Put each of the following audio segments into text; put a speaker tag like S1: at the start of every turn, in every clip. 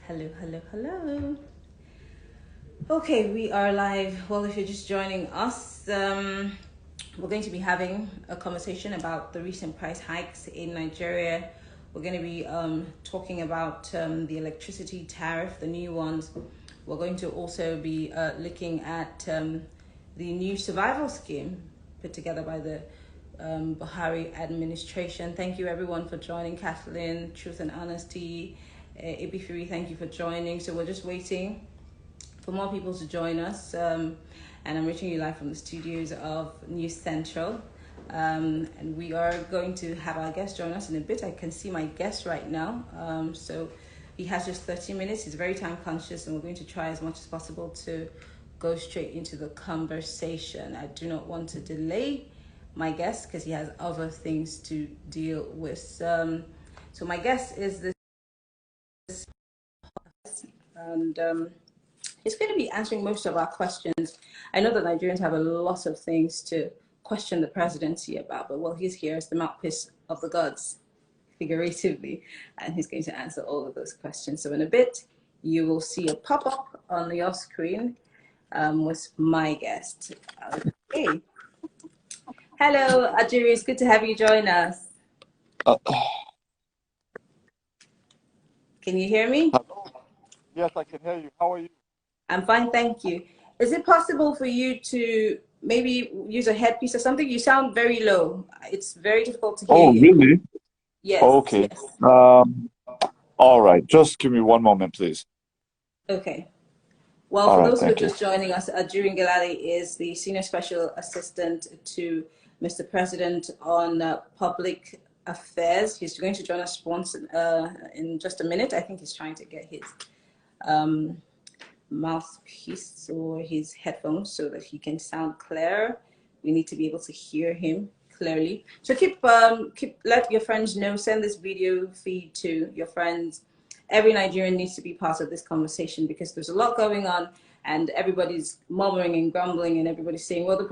S1: Hello, hello, hello. Okay, we are live. Well, if you're just joining us, we're going to be having a conversation about the recent price hikes in Nigeria. We're going to be talking about the electricity tariff, the new ones. We're going to also be looking at the new survival scheme put together by the Buhari administration. Thank you everyone for joining. Kathleen, Truth and Honesty, Ibifiri, thank you for joining. So we're just waiting for more people to join us. And I'm reaching you live from the studios of News Central. And we are going to have our guest join us in a bit. I can see my guest right now. So he has just 30 minutes. He's very time conscious, and we're going to try as much as possible to go straight into the conversation. I do not want to delay my guest because he has other things to deal with. So my guest is this, and he's going to be answering most of our questions. I know that Nigerians have a lot of things to question the presidency about, but well, he's here as the mouthpiece of the gods, figuratively, and he's going to answer all of those questions. So in a bit, you will see a pop-up on your screen with my guest. Okay. Hello, Ajuri. It's good to have you join us. Can you hear me?
S2: Hello. Yes, I can hear you. How are you?
S1: I'm fine, thank you. Is it possible for you to maybe use a headpiece or something? You sound very low. It's very difficult to hear
S2: Oh,
S1: you.
S2: really?
S1: Yes,
S2: Okay.
S1: yes.
S2: All right. Just give me one moment, please.
S1: Okay. Well,
S2: All
S1: for
S2: right.
S1: those who are
S2: Thank you.
S1: just joining us, Ajuri Ngelale is the Senior Special Assistant to Mr. President on Public Affairs. He's going to join us once in just a minute. I think he's trying to get his mouthpiece or his headphones so that he can sound clear. We need to be able to hear him clearly. So let your friends know, send this video feed to your friends. Every Nigerian needs to be part of this conversation because there's a lot going on and everybody's murmuring and grumbling and everybody's saying, well, the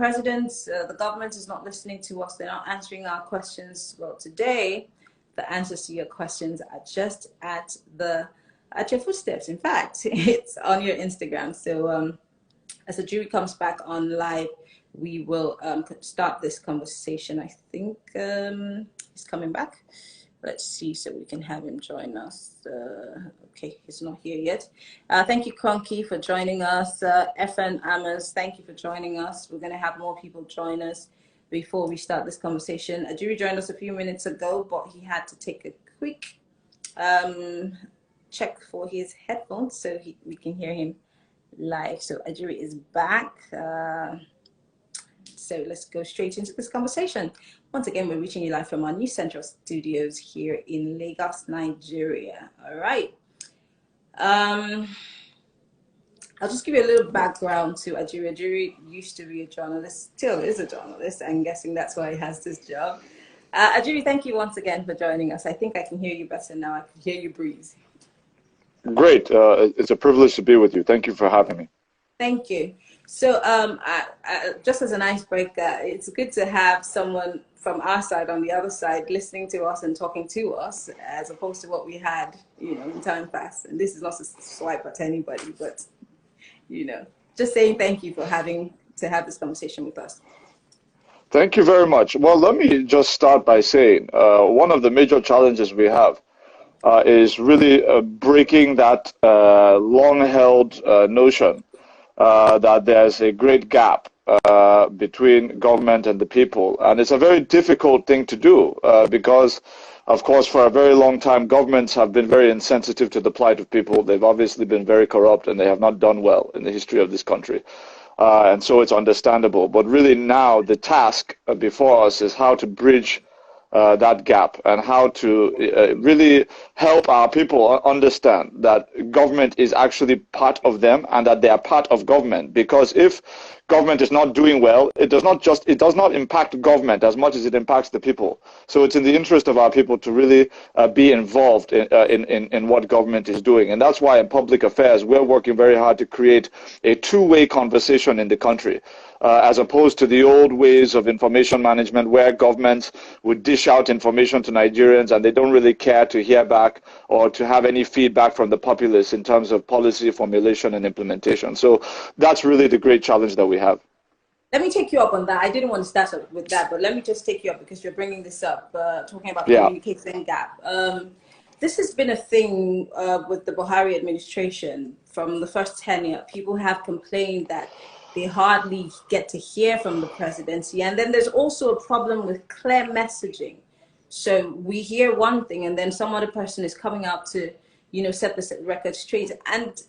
S1: government is not listening to us. They're not answering our questions. Well, today, the answers to your questions are just at your footsteps. In fact, it's on your Instagram. So as Ajuri comes back on live, we will start this conversation. I think he's coming back. Let's see, so we can have him join us. Okay, he's not here yet. Thank you, Cronky, for joining us. FN Amos, thank you for joining us. We're going to have more people join us before we start this conversation. Ajuri joined us a few minutes ago, but he had to take a quick check for his headphones so we can hear him live. So Ajuri is back. So let's go straight into this conversation. Once again, we're reaching you live from our News Central studios here in Lagos, Nigeria. All right. I'll just give you a little background to Ajuri. Ajuri used to be a journalist, still is a journalist. I'm guessing that's why he has this job. Ajuri, thank you once again for joining us. I think I can hear you better now. I can hear you breathe.
S2: Great. It's a privilege to be with you. Thank you for having me.
S1: Thank you. So just as an icebreaker, it's good to have someone from our side on the other side listening to us and talking to us as opposed to what we had, in time past. And this is not a swipe at anybody, but, just saying thank you for having to have this conversation with us.
S2: Thank you very much. Well, let me just start by saying one of the major challenges we have is really breaking that long-held notion that there's a great gap between government and the people. And it's a very difficult thing to do because, of course, for a very long time, governments have been very insensitive to the plight of people. They've obviously been very corrupt and they have not done well in the history of this country. And so it's understandable. But really now the task before us is how to bridge that gap and how to really help our people understand that government is actually part of them and that they are part of government. Because if government is not doing well, it does not impact government as much as it impacts the people. So it's in the interest of our people to really be involved in what government is doing. And that's why in public affairs, we're working very hard to create a two-way conversation in the country. As opposed to the old ways of information management where governments would dish out information to Nigerians and they don't really care to hear back or to have any feedback from the populace in terms of policy formulation and implementation. So that's really the great challenge that we have.
S1: Let me take you up on that. I didn't want to start with that, but let me just take you up because you're bringing this up, talking about communication gap. This has been a thing with the Buhari administration from the first tenure. People have complained that they hardly get to hear from the presidency. And then there's also a problem with clear messaging. So we hear one thing and then some other person is coming out to, set the record straight. And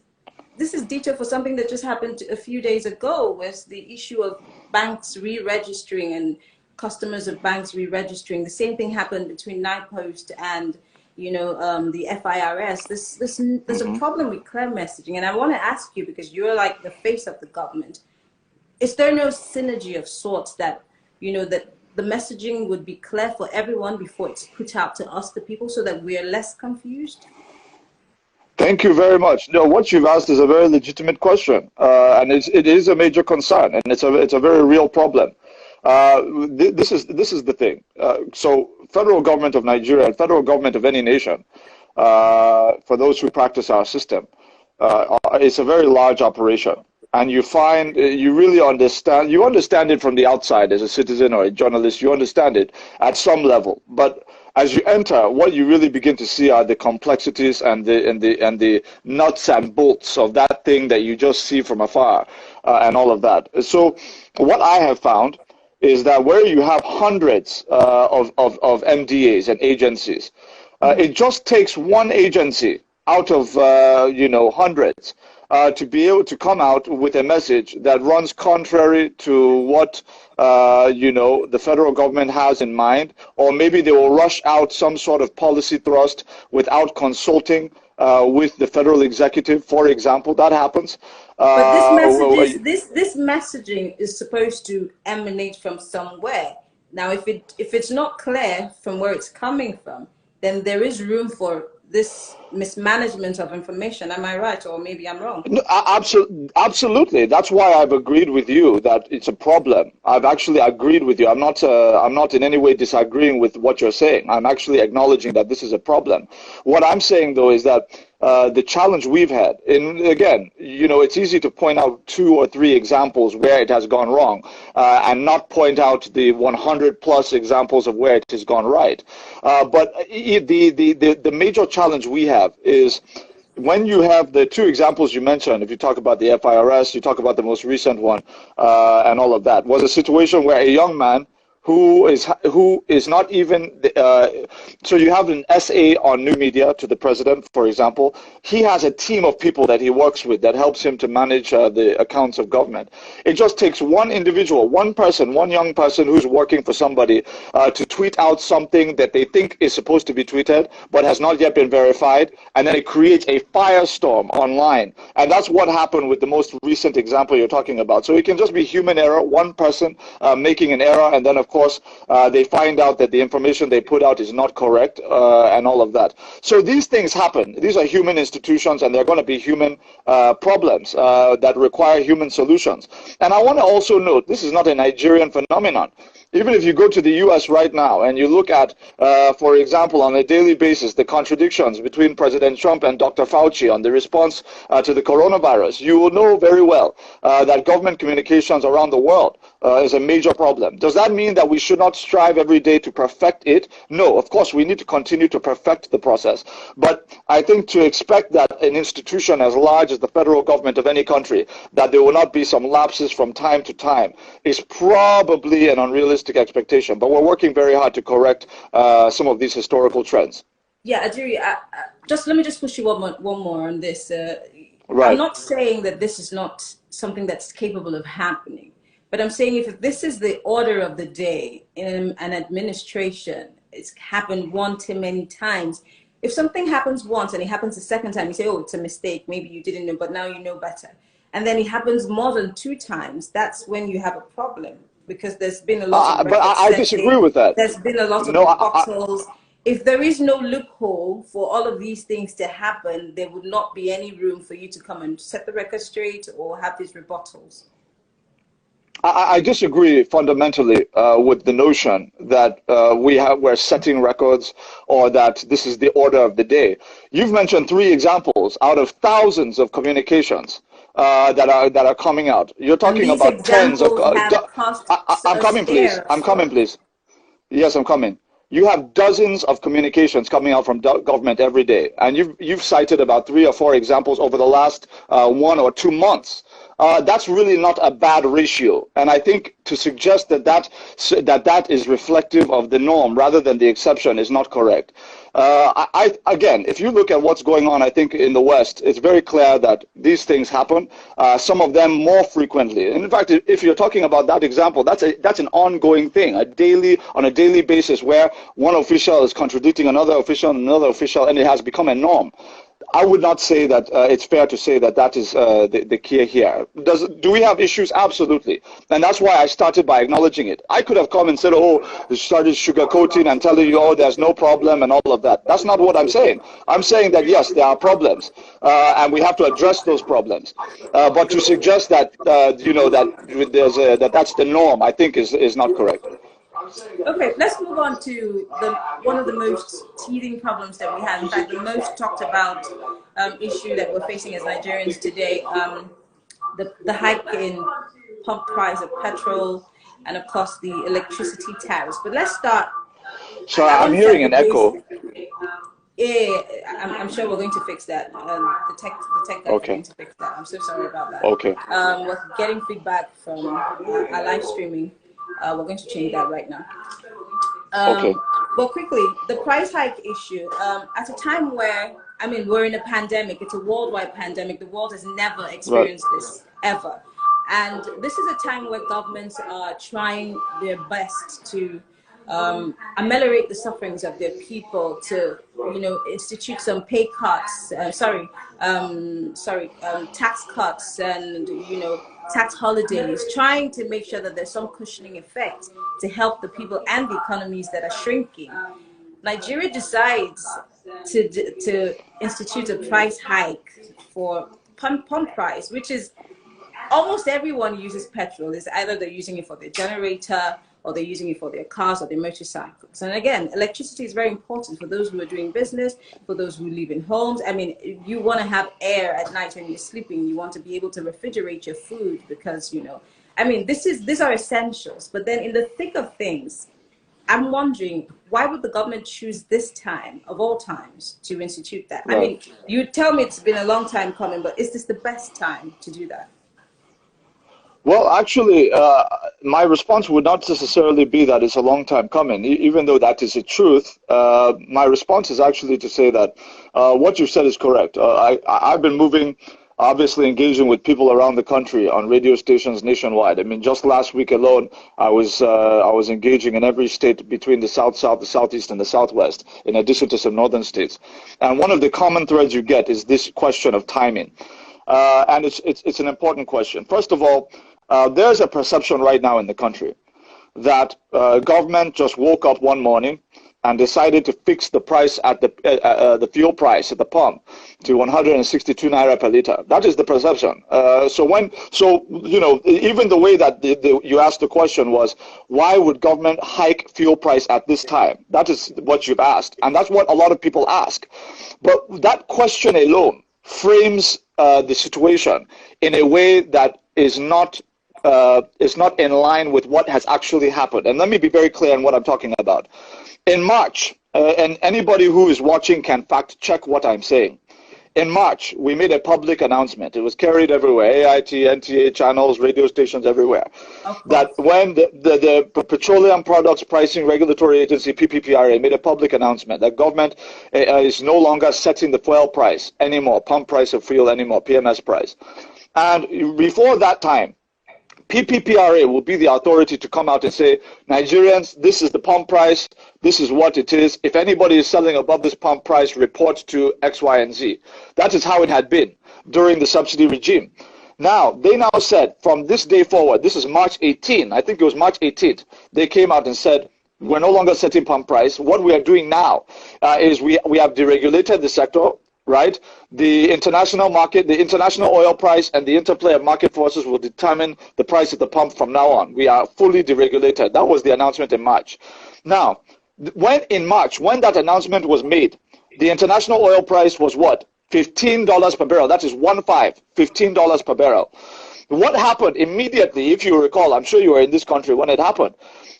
S1: this is detail for something that just happened a few days ago, was the issue of banks re-registering and customers of banks re-registering. The same thing happened between NIPOST and the FIRS. There's a problem with clear messaging. And I want to ask you, because you're like the face of the government, is there no synergy of sorts that, that the messaging would be clear for everyone before it's put out to us, the people, so that we are less confused?
S2: Thank you very much. No, what you've asked is a very legitimate question, and it is a major concern, and it's a very real problem. This is the thing. So, federal government of Nigeria and federal government of any nation, for those who practice our system, it's a very large operation. And you find, you really understand it from the outside as a citizen or a journalist, you understand it at some level. But as you enter, what you really begin to see are the complexities and the nuts and bolts of that thing that you just see from afar, and all of that. So what I have found is that where you have hundreds of MDAs and agencies, it just takes one agency out of hundreds to be able to come out with a message that runs contrary to what the federal government has in mind, or maybe they will rush out some sort of policy thrust without consulting with the federal executive, for example. That happens.
S1: But this messaging is supposed to emanate from somewhere. Now, if it's not clear from where it's coming from, then there is room for this mismanagement of information. Am I right, or maybe I'm wrong?
S2: No, absolutely. That's why I've agreed with you that it's a problem. I've actually agreed with you. I'm not in any way disagreeing with what you're saying. I'm actually acknowledging that this is a problem. What I'm saying, though, is that the challenge we've had, and again, it's easy to point out 2 or 3 examples where it has gone wrong, and not point out the 100 plus examples of where it has gone right. But the major challenge we have is when you have the 2 examples you mentioned. If you talk about the FIRS, you talk about the most recent one, and all of that, was a situation where a young man who is not even so you have an SA on new media to the president, for example. He has a team of people that he works with that helps him to manage the accounts of government. It just takes one individual, one person, one young person who's working for somebody to tweet out something that they think is supposed to be tweeted but has not yet been verified, and then it creates a firestorm online. And that's what happened with the most recent example you're talking about. So it can just be human error, one person making an error, and then of course they find out that the information they put out is not correct, and all of that. So these things happen. These are human institutions, and they're going to be human problems that require human solutions. And I want to also note, this is not a Nigerian phenomenon. Even if you go to the US right now and you look at, for example, on a daily basis, the contradictions between President Trump and Dr. Fauci on the response to the coronavirus, you will know very well that government communications around the world is a major problem. Does that mean that we should not strive every day to perfect it? No, of course, we need to continue to perfect the process. But I think to expect that an institution as large as the federal government of any country, that there will not be some lapses from time to time, is probably an unrealistic expectation. But we're working very hard to correct some of these historical trends.
S1: Yeah, Ajuri, let me just push you one more on this.
S2: Right.
S1: I'm not saying that this is not something that's capable of happening. But I'm saying if this is the order of the day in an administration, it's happened one too many times. If something happens once and it happens the second time, you say, oh, it's a mistake. Maybe you didn't know, but now you know better. and then it happens more than 2 times, that's when you have a problem, because there's been a lot of
S2: But I disagree with that.
S1: there's been a lot of
S2: No,
S1: bottles. If there is no loophole for all of these things to happen, there would not be any room for you to come and set the record straight or have these rebuttals.
S2: I disagree fundamentally with the notion that we're setting records or that this is the order of the day. You've mentioned 3 examples out of thousands of communications that are coming out. You're talking about tens of. I'm coming, please. I'm coming, please. Yes, I'm coming. You have dozens of communications coming out from government every day, and you've cited about 3 or 4 examples over the last 1 or 2 months. That's really not a bad ratio, and I think to suggest that is reflective of the norm rather than the exception is not correct. Again, if you look at what's going on, I think in the West, it's very clear that these things happen. Some of them more frequently. And in fact, if you're talking about that example, that's an ongoing thing, on a daily basis, where one official is contradicting another official, and it has become a norm. I would not say that it's fair to say that is the key here. Do we have issues? Absolutely. And that's why I started by acknowledging it. I could have come and said, oh, started sugarcoating and telling you, oh, there's no problem and all of that. That's not what I'm saying. I'm saying that, yes, there are problems, and we have to address those problems. But to suggest that, that that's the norm, I think is not correct.
S1: Okay, let's move on to one of the most teething problems that we have. In fact, the most talked about issue that we're facing as Nigerians today, the hike in pump price of petrol and, of course, the electricity tariffs. But let's start.
S2: So I'm hearing an echo.
S1: Yeah, I'm sure we're going to fix that. The tech guys are going to fix that. I'm so sorry about that.
S2: Okay.
S1: We're getting feedback from our live streaming. We're going to change that right now.
S2: Okay.
S1: But quickly, the price hike issue, at a time where, we're in a pandemic, it's a worldwide pandemic. The world has never experienced this, ever. And this is a time where governments are trying their best to ameliorate the sufferings of their people, to, institute some pay cuts, tax cuts and, tax holidays, trying to make sure that there's some cushioning effect to help the people and the economies that are shrinking. Nigeria decides to institute a price hike for pump price, which is almost everyone uses petrol. It's either they're using it for their generator or they're using it for their cars or their motorcycles. And again, electricity is very important for those who are doing business, for those who live in homes. You want to have air at night when you're sleeping. You want to be able to refrigerate your food because, these are essentials. But then in the thick of things, I'm wondering, why would the government choose this time of all times to institute that? Right. You tell me it's been a long time coming, but is this the best time to do that?
S2: Well, actually, my response would not necessarily be that it's a long time coming, even though that is the truth. My response is actually to say that what you said is correct. I've been moving, obviously engaging with people around the country on radio stations nationwide. Just last week alone, I was engaging in every state between the South, the Southeast, and the Southwest, in addition to some northern states. And one of the common threads you get is this question of timing. And it's an important question. First of all, there's a perception right now in the country that government just woke up one morning and decided to fix the price at the fuel price at the pump to 162 naira per liter. That is the perception. Even the way that you asked the question was, why would government hike fuel price at this time? That is what you've asked, and that's what a lot of people ask. But that question alone frames the situation in a way that is not in line with what has actually happened. And let me be very clear on what I'm talking about. In March, and anybody who is watching can fact check what I'm saying. In March, we made a public announcement. It was carried everywhere, AIT, NTA channels, radio stations everywhere, that when the Petroleum Products Pricing Regulatory Agency, PPPRA, made a public announcement that government is no longer setting the fuel price anymore, pump price of fuel anymore, PMS price. And before that time, PPPRA will be the authority to come out and say, Nigerians, this is the pump price, this is what it is. If anybody is selling above this pump price, report to X, Y, and Z. That is how it had been during the subsidy regime. Now, they now said from this day forward, this is March 18, I think it was March 18th, they came out and said, we're no longer setting pump price. What we are doing now is we have deregulated the sector, right? The international market, the international oil price and the interplay of market forces will determine the price at the pump from now on. We are fully deregulated. That was the announcement in March. Now, when that announcement was made, the international oil price was what? $15 per barrel. That is $15 per barrel. What happened immediately, if you recall, I'm sure you were in this country when it happened,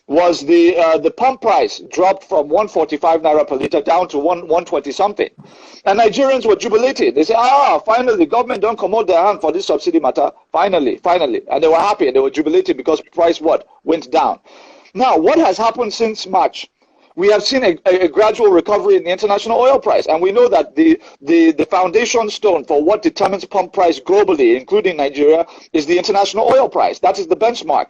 S2: was the pump price dropped from 145 naira per liter down to 120 something. And Nigerians were jubilating. They said, finally, the government don't come out their hand for this subsidy matter. Finally. And they were happy and they were jubilating because price went down. Now, what has happened since March? We have seen a gradual recovery in the international oil price, and we know that the foundation stone for what determines pump price globally, including Nigeria, is the international oil price. That is the benchmark.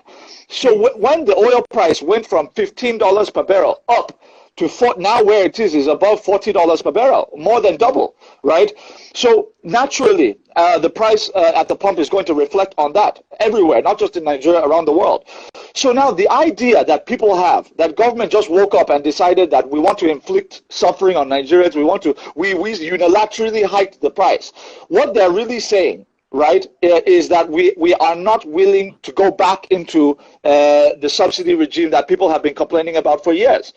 S2: So when the oil price went from $15 per barrel up to now where it is above $40 per barrel, more than double, right? So naturally, the price at the pump is going to reflect on that everywhere, not just in Nigeria, around the world. So now the idea that people have, that government just woke up and decided that we want to inflict suffering on Nigerians, we unilaterally hiked the price. What they're really saying, right, is that we are not willing to go back into the subsidy regime that people have been complaining about for years.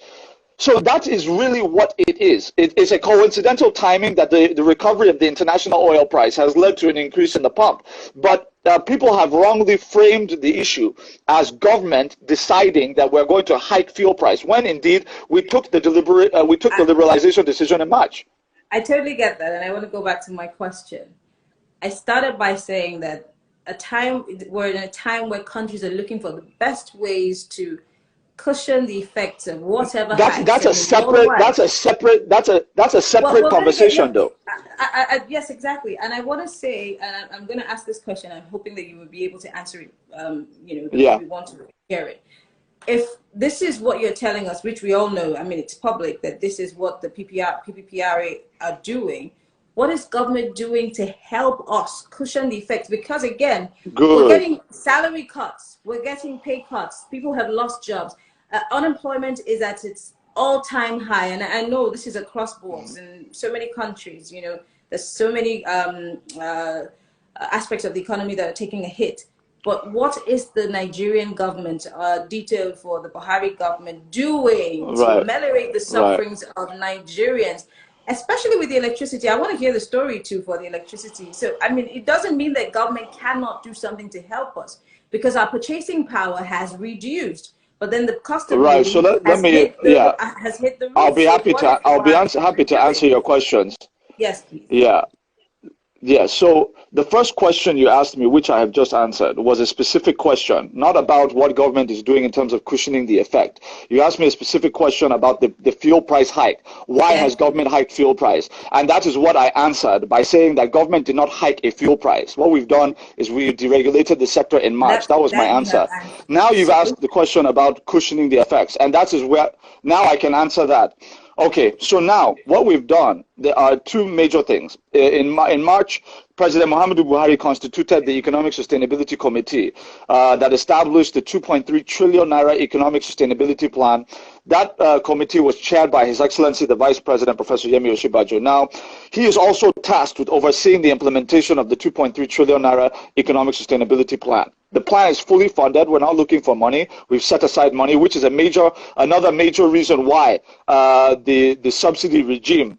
S2: So that is really what it is. It is a coincidental timing that the recovery of the international oil price has led to an increase in the pump. But people have wrongly framed the issue as government deciding that we're going to hike fuel price, when indeed we took the liberalization decision in March.
S1: I totally get that, and I want to go back to my question. I started by saying that we're in a time where countries are looking for the best ways to cushion the effects of whatever.
S2: That's a separate conversation, though.
S1: Yes, exactly. And I want to say, and I'm going to ask this question. I'm hoping that you will be able to answer it. If we want to hear it. If this is what you're telling us, which we all know, I mean, it's public that this is what the PPPRA are doing. What is government doing to help us cushion the effects? Because again, we're getting salary cuts, we're getting pay cuts, people have lost jobs. Unemployment is at its all-time high, and I know this is across boards in so many countries. There's so many aspects of the economy that are taking a hit. But what is the Nigerian government, detailed for the Buhari government, doing to ameliorate the sufferings of Nigerians, especially with the electricity? I want to hear the story too for the electricity. So, I mean, it doesn't mean that government cannot do something to help us, because our purchasing power has reduced. But then the cost of living
S2: so let me
S1: has hit the roof.
S2: I'll be happy to answer your questions.
S1: Yes, please.
S2: Yeah, so the first question you asked me, which I have just answered, was a specific question, not about what government is doing in terms of cushioning the effect. You asked me a specific question about the fuel price hike. Why has government hiked fuel price? And that is what I answered by saying that government did not hike a fuel price. What we've done is we deregulated the sector in March. That was my answer. Now you've asked the question about cushioning the effects, and that is where now I can answer that. Okay, so now what we've done, there are two major things. In March, President Muhammadu Buhari constituted the Economic Sustainability Committee that established the 2.3 trillion naira economic sustainability plan. That committee was chaired by His Excellency the Vice President, Professor Yemi Osinbajo. Now, he is also tasked with overseeing the implementation of the 2.3 trillion naira economic sustainability plan. The plan is fully funded. We're not looking for money. We've set aside money, which is another major reason why the subsidy regime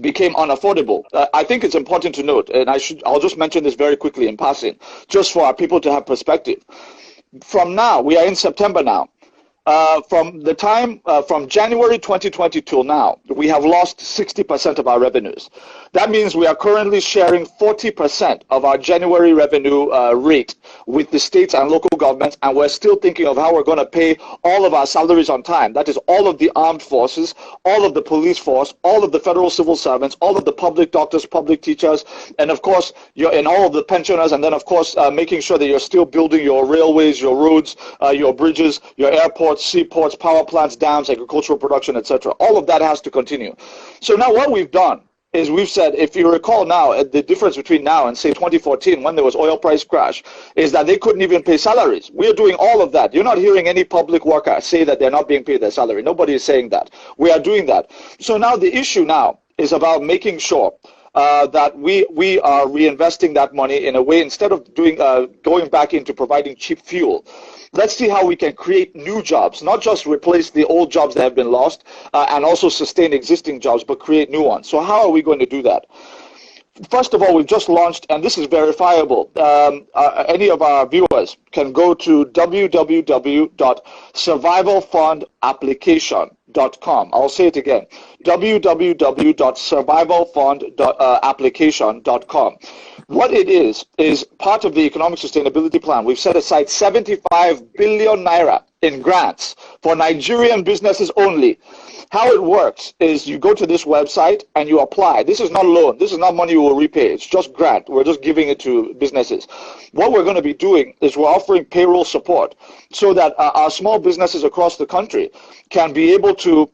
S2: became unaffordable. I think it's important to note, and I'll just mention this very quickly in passing, just for our people to have perspective. From now, we are in September now. From January 2020 till now, we have lost 60% of our revenues. That means we are currently sharing 40% of our January revenue rate with the states and local governments, and we're still thinking of how we're going to pay all of our salaries on time. That is all of the armed forces, all of the police force, all of the federal civil servants, all of the public doctors, public teachers, and of course, and all of the pensioners, and then of course, making sure that you're still building your railways, your roads, your bridges, your airports, seaports, power plants, dams, agricultural production, etc. All of that has to continue. So now what we've done is we've said, if you recall now, the difference between now and say 2014 when there was oil price crash is that they couldn't even pay salaries. We're doing all of that. You're not hearing any public worker say that they're not being paid their salary. Nobody is saying that. We are doing that. So now the issue now is about making sure that we are reinvesting that money in a way, instead of doing going back into providing cheap fuel. Let's see how we can create new jobs, not just replace the old jobs that have been lost, and also sustain existing jobs, but create new ones. So how are we going to do that? First of all, we've just launched, and this is verifiable. Any of our viewers can go to www.survivalfundapplication.com. I'll say it again, www.survivalfundapplication.com. What it is part of the economic sustainability plan. We've set aside 75 billion naira in grants for Nigerian businesses only. How it works is you go to this website and you apply. This is not loan. This is not money you will repay. It's just grant. We're just giving it to businesses. What we're going to be doing is we're offering payroll support so that our small businesses across the country can be able to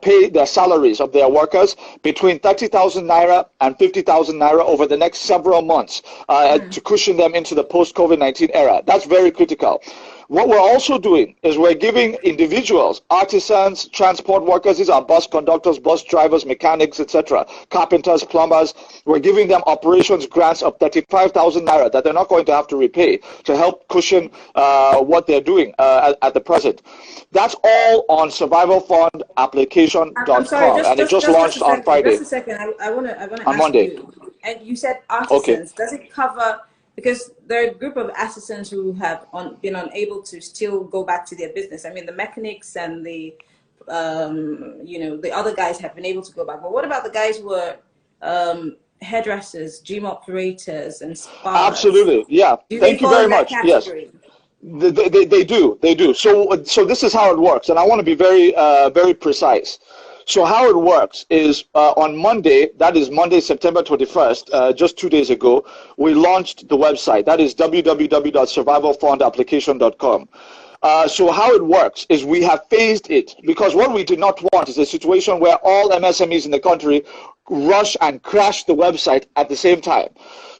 S2: pay their salaries of their workers between 30,000 naira and 50,000 naira over the next several months to cushion them into the post-COVID-19 era. That's very critical. What we're also doing is we're giving individuals, artisans, transport workers, these are bus conductors, bus drivers, mechanics, etc., carpenters, plumbers, we're giving them operations grants of 35,000 naira that they're not going to have to repay to help cushion what they're doing at the present. That's all on survivalfundapplication.com, and it just launched on Friday.
S1: Just a second, I want to ask
S2: Monday.
S1: you, and you said artisans.
S2: Okay.
S1: Does it cover, because there are a group of artisans who have been unable to still go back to their business. I mean, the mechanics and the the other guys have been able to go back. But what about the guys who are hairdressers, gym operators, and spas?
S2: Absolutely, yeah. Thank you very much. Yes, they do. So this is how it works, and I want to be very precise. So how it works is on Monday, that is Monday, September 21st, just 2 days ago, we launched the website. That is www.survivalfundapplication.com. So how it works is we have phased it, because what we did not want is a situation where all MSMEs in the country rush and crash the website at the same time.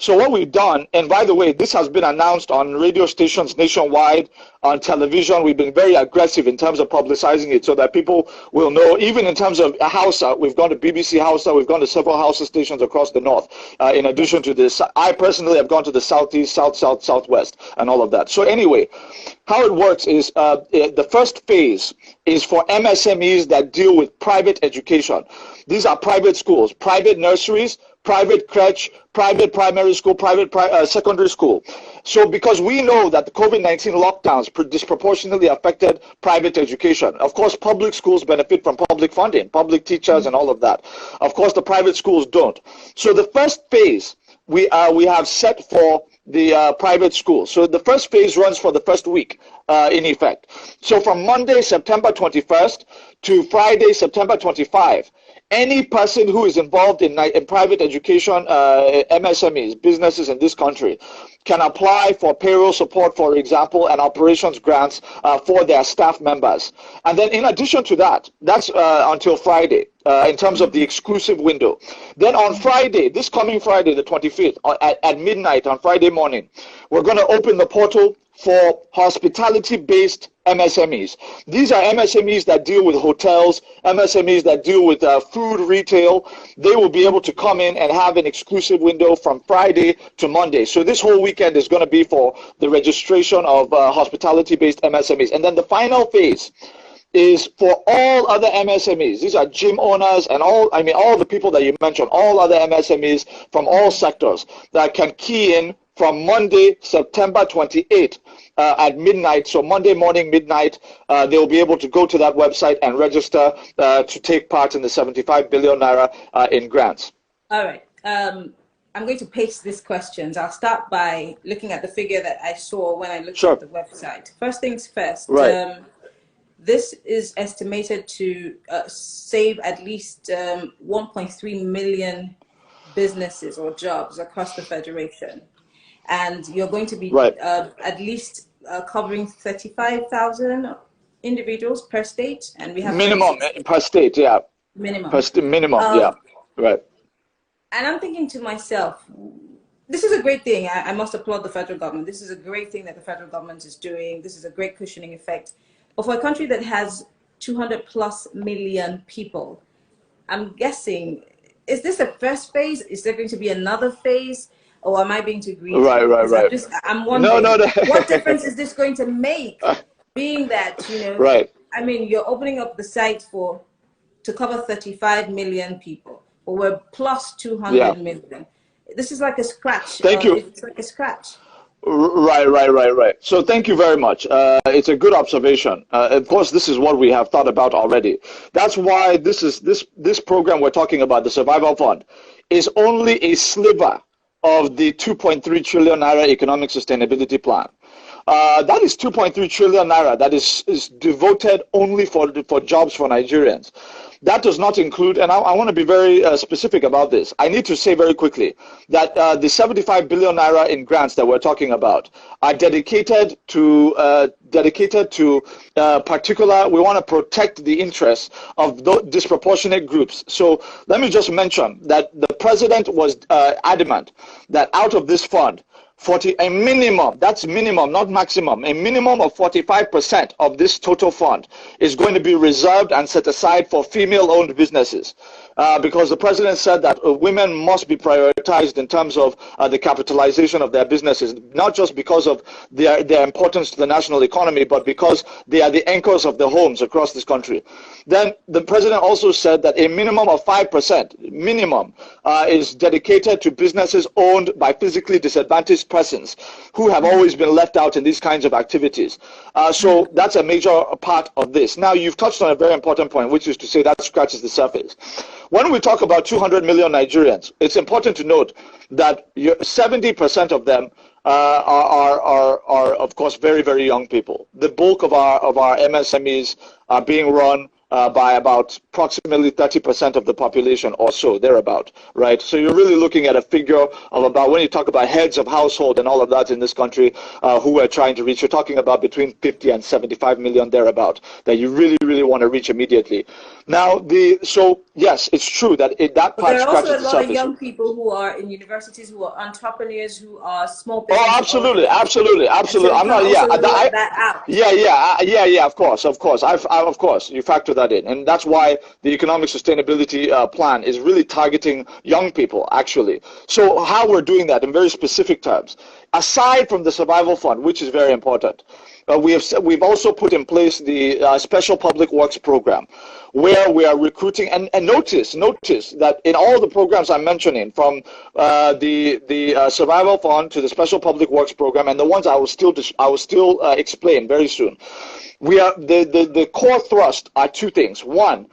S2: So what we've done, and by the way, this has been announced on radio stations nationwide, on television. We've been very aggressive in terms of publicizing it so that people will know. Even in terms of Hausa, we've gone to BBC Hausa, we've gone to several Hausa stations across the north. In addition to this, I personally have gone to the southeast, southwest, and all of that. So anyway, how it works is the first phase is for MSMEs that deal with private education. These are private schools, private nurseries, private crèche, private primary school, private secondary school. So because we know that the COVID-19 lockdowns disproportionately affected private education. Of course, public schools benefit from public funding, public teachers and all of that. Of course, the private schools don't. So the first phase we have set for the private schools. So the first phase runs for the first week in effect. So from Monday, September 21st to Friday, September 25, any person who is involved in private education, MSMEs, businesses in this country, can apply for payroll support, for example, and operations grants for their staff members. And then in addition to that, that's until Friday, in terms of the exclusive window. Then on Friday, this coming Friday, the 25th, at midnight on Friday morning, we're going to open the portal for hospitality-based MSMEs. These are MSMEs that deal with hotels, MSMEs that deal with food retail. They will be able to come in and have an exclusive window from Friday to Monday. So this whole weekend is going to be for the registration of hospitality-based MSMEs. And then the final phase is for all other MSMEs. These are gym owners and all the people that you mentioned, all other MSMEs from all sectors that can key in from Monday, September 28th at midnight. So Monday morning, midnight, they will be able to go to that website and register to take part in the 75 billion naira in grants.
S1: All right. I'm going to paste these questions. I'll start by looking at the figure that I saw when I looked at the website. First things first.
S2: Right.
S1: This is estimated to save at least 1.3 million businesses or jobs across the Federation. And you're going to be at least covering 35,000 individuals per state. And we have
S2: minimum per state, yeah.
S1: Minimum.
S2: Minimum, yeah. Right.
S1: And I'm thinking to myself, this is a great thing. I must applaud the federal government. This is a great thing that the federal government is doing. This is a great cushioning effect. But for a country that has 200 plus million people, I'm guessing, is this a first phase? Is there going to be another phase? Or am I being too
S2: Right,
S1: greedy?
S2: right,
S1: Because
S2: right.
S1: I'm
S2: No, no,
S1: wondering,
S2: no.
S1: what difference is this going to make? Being that,
S2: Right.
S1: I mean, you're opening up the site to cover 35 million people, but we're plus
S2: Yeah.
S1: 200 million. This is like a scratch.
S2: Thank you.
S1: It's like a scratch.
S2: Right, right, right, right. So thank you very much. It's a good observation. Of course, this is what we have thought about already. That's why this program we're talking about, the Survival Fund, is only a sliver of the 2.3 trillion naira economic sustainability plan. That is 2.3 trillion naira that is devoted only for jobs for Nigerians. That does not include, and I want to be very specific about this. I need to say very quickly that the 75 billion naira in grants that we're talking about are dedicated to particular. We want to protect the interests of disproportionate groups. So let me just mention that the president was adamant that out of this fund, a minimum, that's minimum, not maximum, a minimum of 45% of this total fund is going to be reserved and set aside for female-owned businesses. Because the president said that women must be prioritized in terms of the capitalization of their businesses, not just because of their importance to the national economy, but because they are the anchors of the homes across this country. Then the president also said that a minimum of 5% minimum is dedicated to businesses owned by physically disadvantaged persons who have always been left out in these kinds of activities. So that's a major part of this. Now, you've touched on a very important point, which is to say that scratches the surface. When we talk about 200 million Nigerians, it's important to note that 70% of them are of course very, very young people. The bulk of our MSMEs are being run by about approximately 30% of the population or so, thereabout, right? So you're really looking at a figure of about, when you talk about heads of household and all of that in this country who we're trying to reach, you're talking about between 50 and 75 million thereabout that you really, really want to reach immediately. Now, so yes, it's true that that
S1: But
S2: part
S1: there are
S2: scratches
S1: also a
S2: the
S1: lot of
S2: surface.
S1: young people who are in universities, who are entrepreneurs, who are small
S2: Oh,
S1: business
S2: absolutely,
S1: owners.
S2: absolutely,
S1: And so
S2: absolutely.
S1: you
S2: I'm
S1: can't
S2: not. Yeah,
S1: also rule that out.
S2: yeah. Of course, of course. Of course, you factor that in, and that's why the economic sustainability plan is really targeting young people, actually. So how we're doing that in very specific terms, aside from the survival fund, which is very important. We've also put in place the Special Public Works Program, where we are recruiting, and notice that in all the programs I'm mentioning, from the Survival Fund to the Special Public Works Program, and the ones I will still explain very soon, we are the core thrust are two things. One,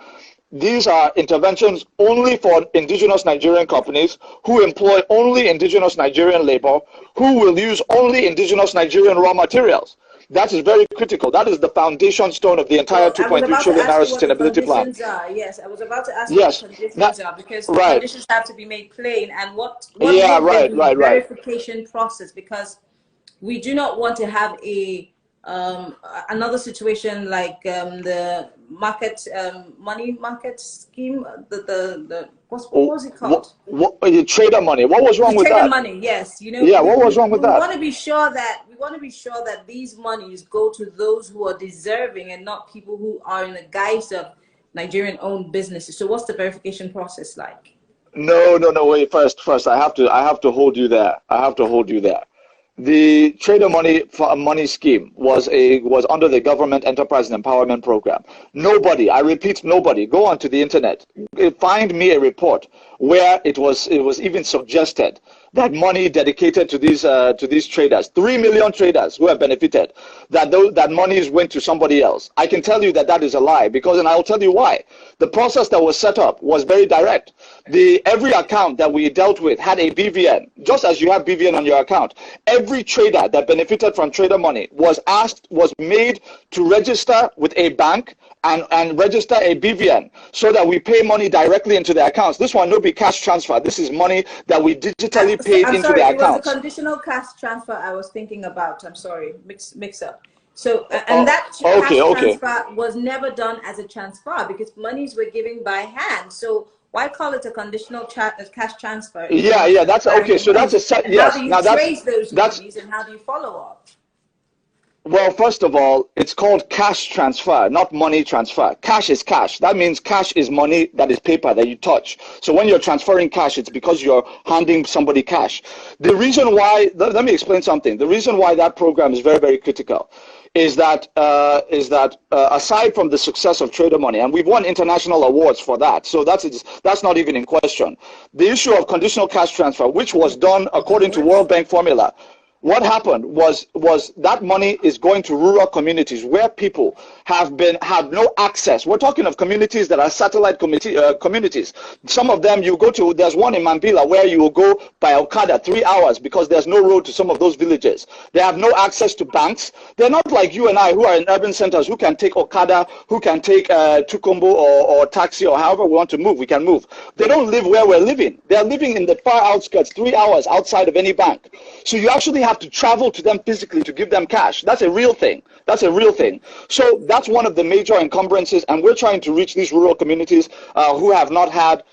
S2: these are interventions only for indigenous Nigerian companies who employ only indigenous Nigerian labor, who will use only indigenous Nigerian raw materials. That is very critical. That is the foundation stone of the entire
S1: Well, I was
S2: 2.3
S1: about to
S2: trillion
S1: ask
S2: naira
S1: you what the
S2: sustainability plan.
S1: conditions are. Yes, I was about to ask what the
S2: Yes. Now,
S1: conditions are, because the
S2: right.
S1: conditions have to be made plain. And what
S2: Yeah,
S1: would
S2: right,
S1: the
S2: right, right.
S1: verification process? Because we do not want to have another situation like the money market scheme. What was it called?
S2: The trader money. What was
S1: The
S2: wrong with
S1: trader
S2: that?
S1: money. Yes,
S2: Yeah, what was wrong with
S1: we
S2: that?
S1: want to be sure that these monies go to those who are deserving and not people who are in the guise of Nigerian owned businesses. So what's the verification process like?
S2: No. Wait, first, I have to hold you there. I have to hold you there. The trader money scheme was under the Government Enterprise and Empowerment Program. Nobody, I repeat, nobody, go onto the internet, find me a report where it was even suggested that money dedicated to these traders, 3 million traders who have benefited, that monies went to somebody else. I can tell you that that is a lie, and I'll tell you why. The process that was set up was very direct. Every account that we dealt with had a BVN, just as you have BVN on your account. Every trader that benefited from trader money was made to register with a bank and register a BVN, so that we pay money directly into their accounts. This one no be cash transfer. This is money that we digitally paid
S1: I'm
S2: into
S1: sorry,
S2: their
S1: it was the
S2: accounts.
S1: conditional cash transfer I was thinking about. I'm sorry, mix up. So, and
S2: Oh,
S1: that
S2: okay,
S1: cash
S2: okay.
S1: transfer was never done as a transfer because monies were given by hand. So Why call it a conditional cash transfer?
S2: Yeah, that's okay. So that's yes.
S1: How do you
S2: Now
S1: trace those
S2: that's
S1: monies and how do you follow up?
S2: well, first of all, it's called cash transfer, not money transfer. Cash is cash. That means cash is money that is paper that you touch. So when you're transferring cash, it's because you're handing somebody cash. The reason why, let me explain something. The reason why that program is very, very critical is that aside from the success of Trader Money, and we've won international awards for that, so that's not even in question. The issue of conditional cash transfer, which was done according to World Bank formula, what happened was that money is going to rural communities where people have no access. We're talking of communities that are satellite communities. Some of them you go to, there's one in Mambila where you will go by Okada 3 hours because there's no road to some of those villages. They have no access to banks. They're not like you and I who are in urban centers who can take Okada, who can take Tukumbo or taxi or however we want to move, we can move. They don't live where we're living. They're living in the far outskirts, 3 hours outside of any bank. So you actually have to travel to them physically to give them cash. That's a real thing. That's a real thing. So that's one of the major encumbrances, and we're trying to reach these rural communities who have not had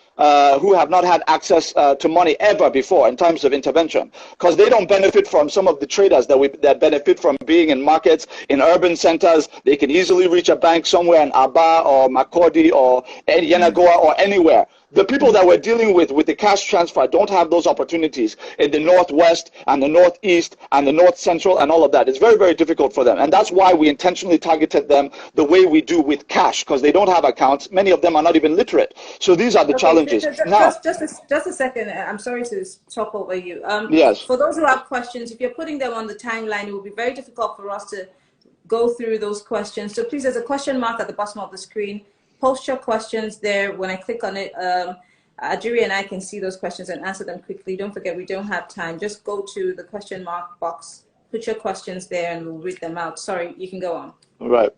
S2: access to money ever before in terms of intervention, because they don't benefit from some of the traders that benefit from being in markets in urban centers. They can easily reach a bank somewhere in Aba or Makurdi or Yenagoa or anywhere. The people that we're dealing with the cash transfer don't have those opportunities in the northwest and the northeast and the north central and all of that. It's very, very difficult for them. And that's why we intentionally targeted them the way we do with cash, because they don't have accounts. Many of them are not even literate. So these are the challenges.
S1: Just a second. I'm sorry to talk over you.
S2: Yes.
S1: For those who have questions, if you're putting them on the timeline, it will be very difficult for us to go through those questions. So please, there's a question mark at the bottom of the screen. Post your questions there. When I click on it, Ajuri and I can see those questions and answer them quickly. Don't forget, we don't have time. Just go to the question mark box, put your questions there, and we'll read them out. Sorry, you can go on.
S2: Right.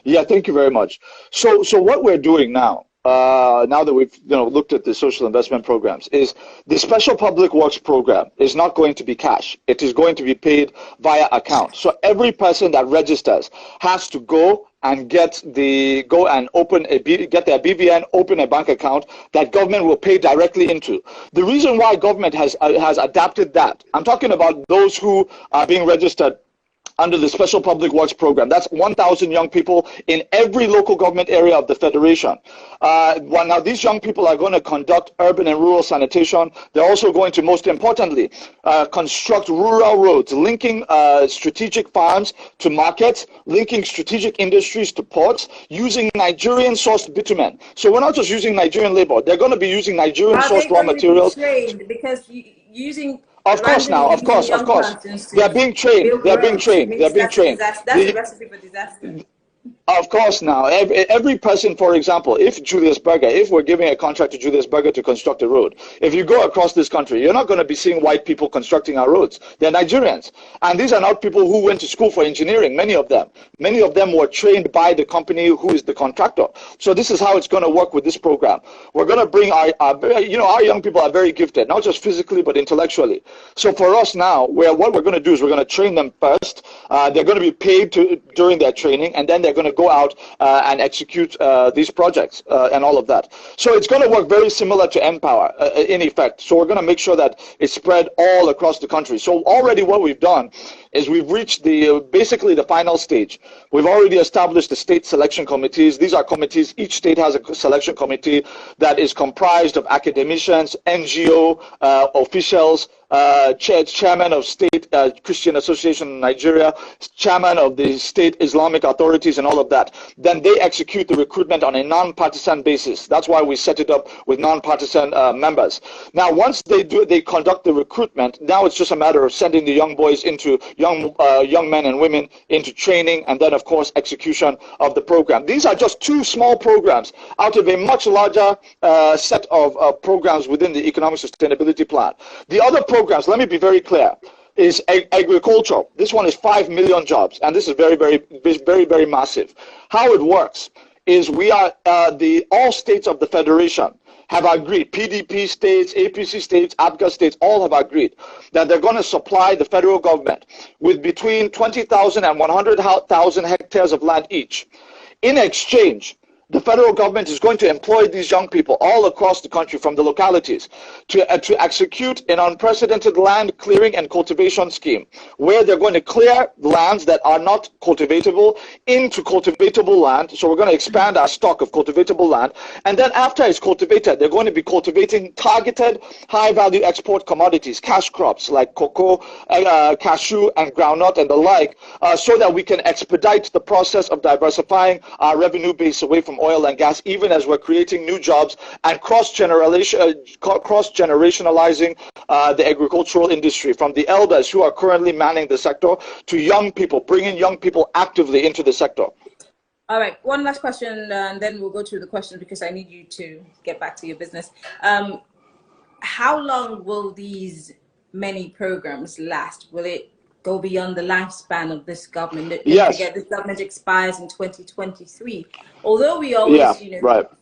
S2: Yeah, thank you very much. So what we're doing now, now that we've looked at the social investment programs, is the Special Public Works program is not going to be cash. It is going to be paid via account. So every person that registers has to go and get their BVN, open a bank account that government will pay directly into. The reason why government has adapted that, I'm talking about those who are being registered under the Special Public Works program. That's 1,000 young people in every local government area of the Federation. Now these young people are going to conduct urban and rural sanitation. They're also going to, most importantly, construct rural roads, linking strategic farms to markets, linking strategic industries to ports, using Nigerian-sourced bitumen. So we're not just using Nigerian labor. They're going to be using Nigerian-sourced raw materials.
S1: Because using
S2: of course, they're being trained. They're being trained.
S1: That's a recipe for disaster.
S2: Of course, now every person, for example, if we're giving a contract to Julius Berger to construct a road, if you go across this country, you're not going to be seeing white people constructing our roads. They're Nigerians, and these are not people who went to school for engineering. Many of them were trained by the company who is the contractor. So this is how it's going to work with this program. We're going to bring our young people are very gifted, not just physically but intellectually. So for us now, what we're going to do is we're going to train them first. They're going to be paid during their training, and then they're going to go out and execute these projects and all of that. So it's going to work very similar to Empower in effect. So we're going to make sure that it's spread all across the country. So already what we've done is we've reached basically the final stage. We've already established the state selection committees. These are committees. Each state has a selection committee that is comprised of academicians, NGO officials, chairman of State Christian Association in Nigeria, chairman of the State Islamic authorities, and all of that. Then they execute the recruitment on a non-partisan basis. That's why we set it up with non-partisan members. Now, once they conduct the recruitment, now it's just a matter of sending the young boys into young men and women into training, and then, of course, execution of the program. These are just two small programs out of a much larger set of programs within the Economic Sustainability Plan. The other programs, let me be very clear, is agriculture. This one is 5 million jobs, and this is very, very massive. How it works is we are all states of the Federation have agreed, PDP states, APC states, APGA states, all have agreed that they're going to supply the federal government with between 20,000 and 100,000 hectares of land each. In exchange, the federal government is going to employ these young people all across the country from the localities to execute an unprecedented land clearing and cultivation scheme where they're going to clear lands that are not cultivatable into cultivatable land. So we're going to expand our stock of cultivatable land. And then after it's cultivated, they're going to be cultivating targeted high-value export commodities, cash crops like cocoa, cashew, and groundnut and the like, so that we can expedite the process of diversifying our revenue base away from oil and gas, even as we're creating new jobs and cross-generationalizing the agricultural industry, from the elders who are currently manning the sector to young people, bringing young people actively into the sector.
S1: All right, one last question, and then we'll go to the questions because I need you to get back to your business. How long will these many programs last? Will it go beyond the lifespan of this government? Don't forget, this government expires in 2023. Although we always,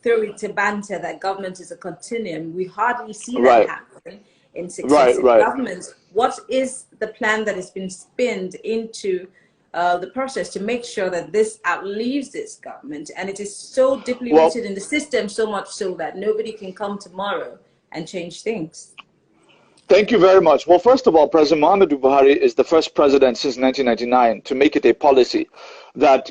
S1: throw it to banter that government is a continuum, we hardly see that happen in successive governments. What is the plan that has been spinned into the process to make sure that this outlives this government, and it is so deeply rooted in the system, so much so that nobody can come tomorrow and change things?
S2: Thank you very much. Well, first of all, President Muhammadu Buhari is the first president since 1999 to make it a policy that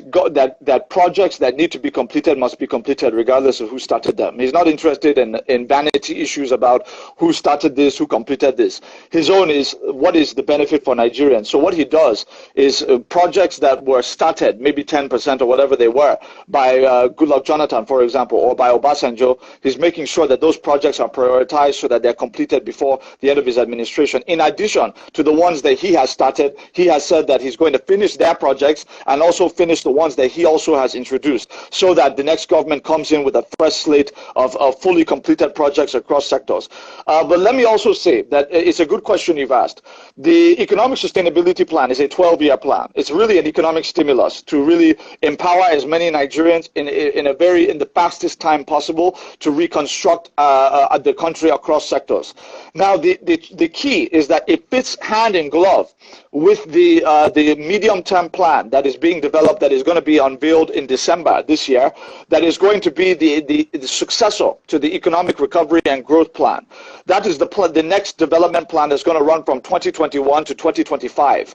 S2: projects that need to be completed must be completed regardless of who started them. He's not interested in vanity issues about who started this, who completed this. His own is what is the benefit for Nigerians. So what he does is projects that were started, maybe 10% or whatever they were, by Goodluck Jonathan, for example, or by Obasanjo, he's making sure that those projects are prioritized so that they're completed before the end of his administration. In addition to the ones that he has started, he has said that he's going to finish their projects and also finish the ones that he also has introduced, so that the next government comes in with a fresh slate of fully completed projects across sectors. But let me also say that it's a good question you've asked. The Economic Sustainability Plan is a 12-year plan. It's really an economic stimulus to really empower as many Nigerians in the fastest time possible to reconstruct the country across sectors. Now, the key is that it fits hand in glove with the medium-term plan that is being developed, that is going to be unveiled in December this year, that is going to be the successor to the Economic Recovery and Growth Plan. That is the next development plan that's going to run from 2021 to 2025.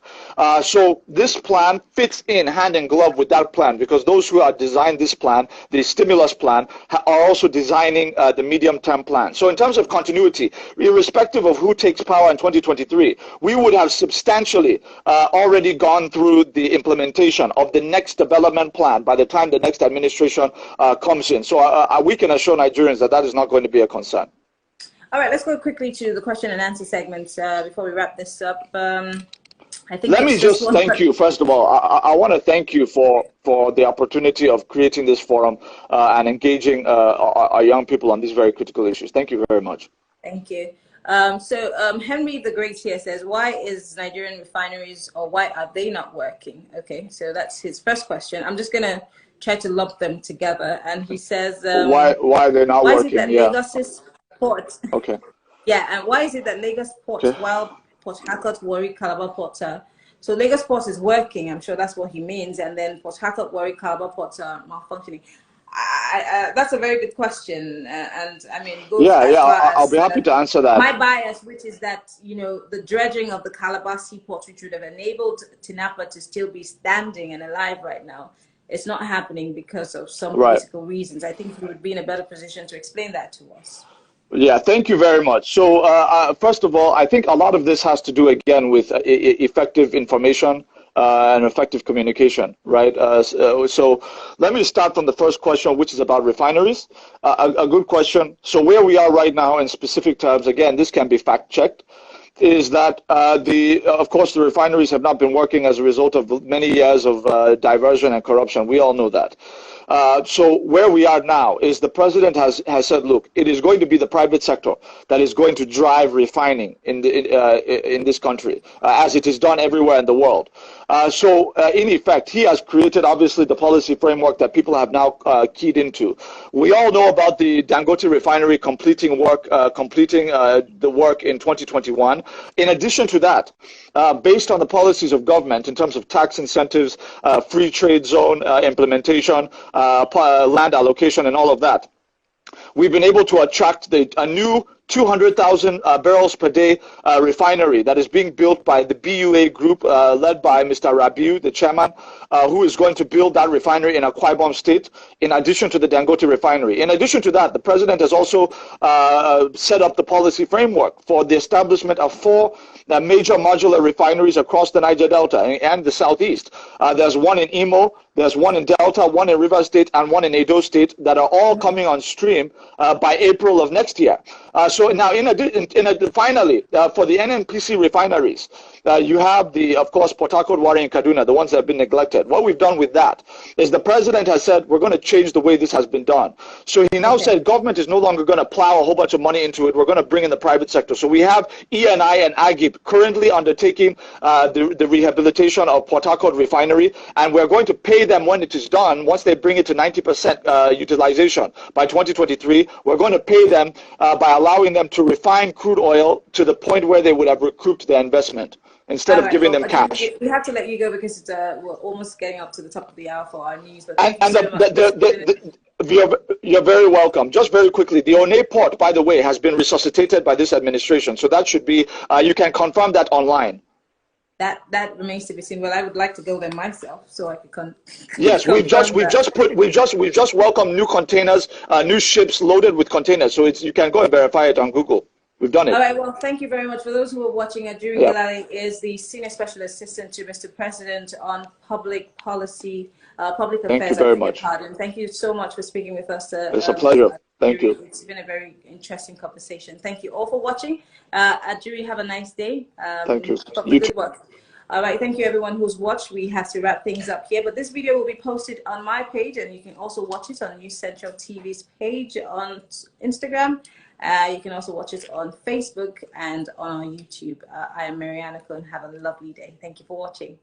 S2: So this plan fits in hand in glove with that plan, because those who have designed this plan, the stimulus plan, are also designing the medium-term plan. So in terms of continuity, irrespective of who takes power in 2023, we would have substantially already gone through the implementation of the next development plan by the time the next administration comes in. So we can assure Nigerians that that is not going to be a concern.
S1: All right, let's go quickly to the question and answer segment before we wrap this up. I think
S2: Let me just thank you, first of all. I want to thank you for the opportunity of creating this forum and engaging our young people on these very critical issues. Thank you very much.
S1: Thank you. Henry the Great here says, why is Nigerian refineries, or why are they not working? Okay, so that's his first question. I'm just going to try to lump them together. And he says,
S2: why are they not working?
S1: Why is it that Lagos's port...
S2: Okay.
S1: Yeah, and why is it that Lagos port, while Port Harcourt, Warri, Calabar port so Lagos port is working, I'm sure that's what he means, and then Port Harcourt, Warri, Calabar ports are malfunctioning. That's a very good question, and I mean,
S2: I'll be happy to answer that.
S1: My bias, which is that the dredging of the Calabar seaport, which would have enabled Tinapa to still be standing and alive right now, it's not happening because of some political reasons. I think you would be in a better position to explain that to us.
S2: Yeah, thank you very much. So first of all, I think a lot of this has to do again with effective information and effective communication, right? So let me start from the first question, which is about refineries. A good question. So where we are right now in specific terms, again, this can be fact-checked, is that of course, the refineries have not been working as a result of many years of diversion and corruption. We all know that. So where we are now is the president has said, look, it is going to be the private sector that is going to drive refining in this country, as it is done everywhere in the world. So in effect, he has created, obviously, the policy framework that people have now keyed into. We all know about the Dangote refinery completing the work in 2021. In addition to that, based on the policies of government in terms of tax incentives, free trade zone implementation, land allocation and all of that, we've been able to attract a new 200,000 barrels per day refinery that is being built by the BUA group led by Mr. Rabiu, the chairman, who is going to build that refinery in Akwa Ibom State, in addition to the Dangote refinery. In addition to that, the president has also set up the policy framework for the establishment of 4 major modular refineries across the Niger Delta and the southeast. There's one in Imo, there's one in Delta, one in River State, and one in Edo State that are all coming on stream by April of next year. So now, finally, for the NNPC refineries, you have of course, Port Harcourt, Warri, and Kaduna, the ones that have been neglected. What we've done with that is the president has said, we're going to change the way this has been done. So he now said government is no longer going to plow a whole bunch of money into it. We're going to bring in the private sector. So we have ENI and AGIP currently undertaking the rehabilitation of Port Harcourt refinery, and we're going to pay them when it is done. Once they bring it to 90% utilization by 2023, we're going to pay them by allowing them to refine crude oil to the point where they would have recouped their investment instead of giving them cash.
S1: We have to let you go because we're almost getting up to the top of the hour for our news. But
S2: you're very welcome. Just very quickly, the One port, by the way, has been resuscitated by this administration. So that should be, you can confirm that online.
S1: That remains to be seen. Well, I would like to go there myself, so I can.
S2: Yes, we've just welcomed new containers, new ships loaded with containers. So you can go and verify it on Google. We've done it.
S1: All right. Well, thank you very much. For those who are watching, Ajuri Ngelale is the Senior Special Assistant to Mr. President on Public Policy, Public Affairs.
S2: Thank you very much.
S1: Thank you so much for speaking with us.
S2: It's a pleasure. Thank you.
S1: It's been a very interesting conversation. Thank you all for watching. Ajuri, have a nice day.
S2: Thank you.
S1: Good work. All right, thank you everyone who's watched. We have to wrap things up here, but this video will be posted on my page, and you can also watch it on News Central TV's page on Instagram. You can also watch it on Facebook and on our YouTube. I am Mariana Kun. Have a lovely day. Thank you for watching.